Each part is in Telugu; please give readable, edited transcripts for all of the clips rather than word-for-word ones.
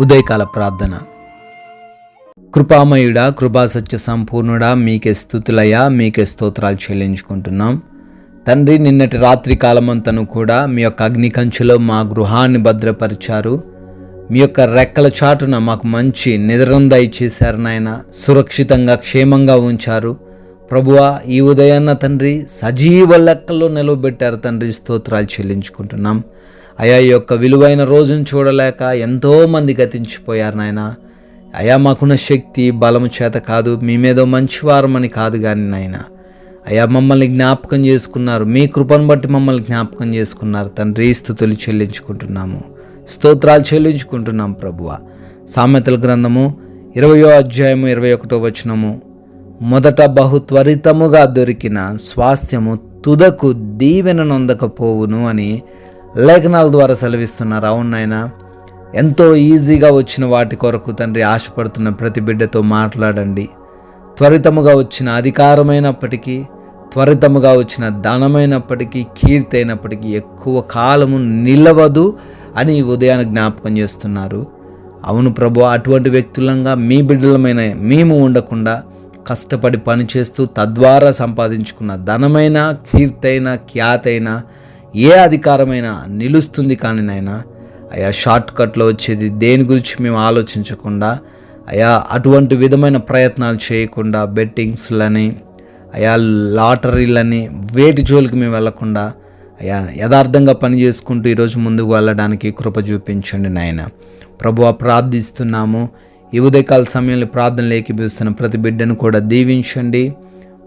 ఉదయకాల ప్రార్థన. కృపామయుడా, కృపాసత్య సంపూర్ణుడా, మీకే స్తుతులయ్యా, మీకే స్తోత్రాలు చెల్లించుకుంటున్నాం తండ్రి. నిన్నటి రాత్రి కాలమంతను కూడా మీ యొక్క అగ్ని కంచెలో మా గృహాన్ని భద్రపరిచారు. మీ యొక్క రెక్కల చాటున మాకు మంచి నిద్రను దయచేశారు నాయన. సురక్షితంగా క్షేమంగా ఉంచారు ప్రభువా. ఈ ఉదయాన్న తండ్రి సజీవ లెక్కల్లో నిలవబెట్టారు తండ్రి, స్తోత్రాలు చెల్లించుకుంటున్నాం అయా. ఈ యొక్క విలువైన రోజును చూడలేక ఎంతోమంది గతించిపోయారు నాయన. అయా, మాకున్న శక్తి బలము చేత కాదు, మీ మీద మంచివారమని కాదు కానీ నాయన. అయా, మమ్మల్ని జ్ఞాపకం చేసుకున్నారు, మీ కృపను బట్టి మమ్మల్ని జ్ఞాపకం చేసుకున్నారు తండ్రి. స్తుతులు చెల్లించుకుంటున్నాము, స్తోత్రాలు చెల్లించుకుంటున్నాం ప్రభువా. సామెతల గ్రంథము 20వ అధ్యాయము 21వ వచనము, మొదట బహు త్వరితముగా దొరికిన స్వాస్థ్యము తుదకు దీవెన నొందకపోవును అని లేఖనాల ద్వారా సెలవిస్తున్నారు. అవును నాయన, ఎంతో ఈజీగా వచ్చిన వాటి కొరకు తండ్రి ఆశపడుతున్న ప్రతి బిడ్డతో మాట్లాడండి. త్వరితముగా వచ్చిన అధికారమైనప్పటికీ, త్వరితముగా వచ్చిన ధనమైనప్పటికీ, కీర్తి అయినప్పటికీ ఎక్కువ కాలము నిలవదు అని ఉదయాన్ని జ్ఞాపకం చేస్తున్నారు. అవును ప్రభు, అటువంటి వ్యక్తులంగా మీ బిడ్డలమైన మేము ఉండకుండా కష్టపడి పనిచేస్తూ తద్వారా సంపాదించుకున్న ధనమైన, కీర్తైన, ఖ్యాతైన, ఏ అధికారమైనా నిలుస్తుంది. కానీ నాయనా అయా, షార్ట్ కట్లో వచ్చేది దేని గురించి మేము ఆలోచించకుండా అయా, అటువంటి విధమైన ప్రయత్నాలు చేయకుండా బెట్టింగ్స్లని, అయా లాటరీలని, వేటి జోలికి మేము వెళ్లకుండా అయా యథార్థంగా పని చేసుకుంటూ ఈరోజు ముందుకు వెళ్ళడానికి కృప చూపించండి నాయన. ప్రభువా, ప్రార్థిస్తున్నాము. ఈ ఉదయకాల సమయంలో ప్రార్థనలు ఏకీభవిస్తున్న ప్రతి బిడ్డను కూడా దీవించండి.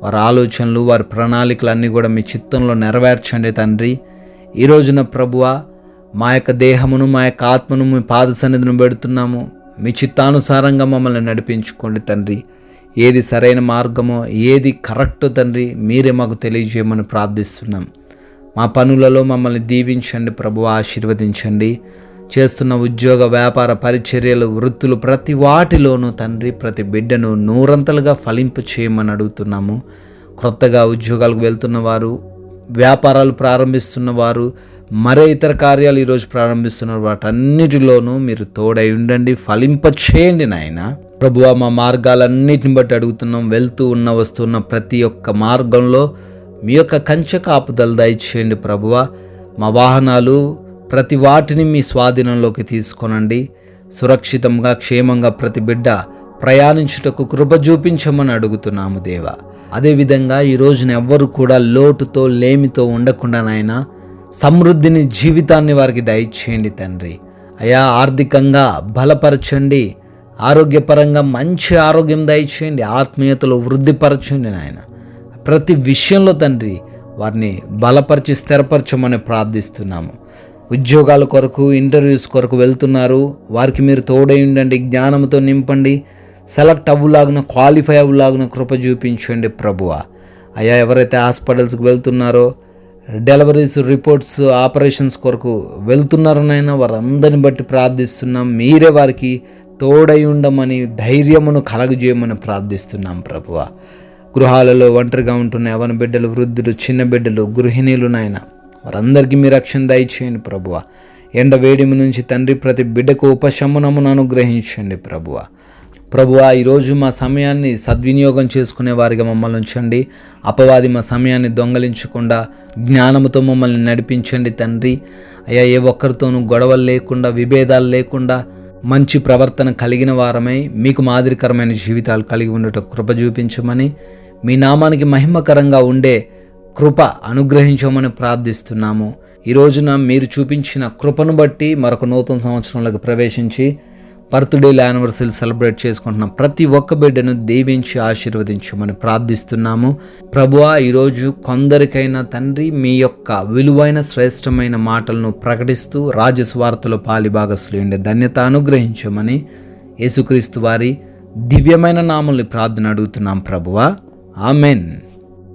వారి ఆలోచనలు, వారి ప్రణాళికలు అన్నీ కూడా మీ చిత్తంలో నెరవేర్చండి తండ్రి. ఈ రోజున ప్రభువా, మా యొక్క దేహమును, మా యొక్క ఆత్మను మీ పాద సన్నిధిని పెడుతున్నాము. మీ చిత్తానుసారంగా మమ్మల్ని నడిపించుకోండి తండ్రి. ఏది సరైన మార్గమో, ఏది కరెక్టో తండ్రి మీరే మాకు తెలియజేయమని ప్రార్థిస్తున్నాం. మా పనులలో మమ్మల్ని దీవించండి ప్రభువా, ఆశీర్వదించండి. చేస్తున్న ఉద్యోగ, వ్యాపార, పరిచర్యలు, వృత్తులు ప్రతి వాటిలోనూ తండ్రి ప్రతి బిడ్డను నూరంతలుగా ఫలింప చేయమని అడుగుతున్నాము. క్రొత్తగా ఉద్యోగాలకు వెళ్తున్నవారు, వ్యాపారాలు ప్రారంభిస్తున్నవారు, మరే ఇతర కార్యాలు ఈరోజు ప్రారంభిస్తున్నారు, వాటన్నిటిలోనూ మీరు తోడై ఉండండి, ఫలింప చేయండి నాయన. ప్రభువా, మా మార్గాలన్నిటిని బట్టి అడుగుతున్నాం. వెళ్తూ ఉన్న, వస్తున్న ప్రతి ఒక్క మార్గంలో మీ యొక్క కంచె కాపుదల దయచేయండి ప్రభువా. మా వాహనాలు ప్రతి వాటిని మీ స్వాధీనంలోకి తీసుకోనండి. సురక్షితంగా, క్షేమంగా ప్రతి బిడ్డ ప్రయాణించుటకు కృప చూపించమని అడుగుతున్నాము దేవా. అదేవిధంగా ఈ రోజున ఎవ్వరు కూడా లోటుతో, లేమితో ఉండకుండా నాయన సమృద్ధిని, జీవితాన్ని వారికి దయచేయండి తండ్రి. అయా, ఆర్థికంగా బలపరచండి, ఆరోగ్యపరంగా మంచి ఆరోగ్యం దయచేయండి, ఆత్మీయతలో వృద్ధిపరచండి నాయన. ప్రతి విషయంలో తండ్రి వారిని బలపరిచి స్థిరపరచమని ప్రార్థిస్తున్నాము. ఉద్యోగాల కొరకు, ఇంటర్వ్యూస్ కొరకు వెళ్తున్నారు, వారికి మీరు తోడై ఉండండి, జ్ఞానంతో నింపండి, సెలెక్ట్ అవ్వులాగున, క్వాలిఫై అవ్వులాగున కృప చూపించండి ప్రభువా. అయ్యా, ఎవరైతే హాస్పిటల్స్కి వెళ్తున్నారో, డెలివరీస్, రిపోర్ట్స్, ఆపరేషన్స్ కొరకు వెళ్తున్నారనైనా వారందరిని బట్టి ప్రార్థిస్తున్నాం. మీరే వారికి తోడై ఉండమని, ధైర్యమును కలగజేయమని ప్రార్థిస్తున్నాం ప్రభువా. గృహాలలో ఒంటరిగా ఉంటున్న యవ్వన బిడ్డలు, వృద్ధులు, చిన్న బిడ్డలు, గృహిణీలు నాయన వారందరికీ మీ రక్షణ దయచేయండి ప్రభువా. ఎండ వేడిమి నుంచి తండ్రి ప్రతి బిడ్డకు ఉపశమనమును అనుగ్రహించండి ప్రభువా. ప్రభువా, ఈరోజు మా సమయాన్ని సద్వినియోగం చేసుకునే వారిగా మమ్మల్ని ఉంచండి. అపవాది మా సమయాన్ని దొంగలించకుండా జ్ఞానముతో మమ్మల్ని నడిపించండి తండ్రి. అయ్యా, ఏ ఒక్కరితోనూ గొడవలు లేకుండా, విభేదాలు లేకుండా మంచి ప్రవర్తన కలిగిన వారమై మీకు మాదిరికరమైన జీవితాలు కలిగి ఉండటం కృప చూపించమని, మీ నామానికి మహిమకరంగా ఉండే కృప అనుగ్రహించమని ప్రార్థిస్తున్నాము. ఈ రోజున మీరు చూపించిన కృపను బట్టి మరొక నూతన సంవత్సరంలోకి ప్రవేశించి బర్త్డేలు, యానివర్సరీలు సెలబ్రేట్ చేసుకుంటున్నాం ప్రతి ఒక్క బిడ్డను దీవించి ఆశీర్వదించమని ప్రార్థిస్తున్నాము. ప్రభువా, ఈరోజు కొందరికైనా తండ్రి మీ యొక్క విలువైన, శ్రేష్టమైన మాటలను ప్రకటిస్తూ రాజస్వార్తలో పాలిభాగస్సులు ఉండే ధన్యత అనుగ్రహించమని యేసుక్రీస్తు వారి దివ్యమైన నామములు ప్రార్థన అడుగుతున్నాం ప్రభువా. ఆమెన్.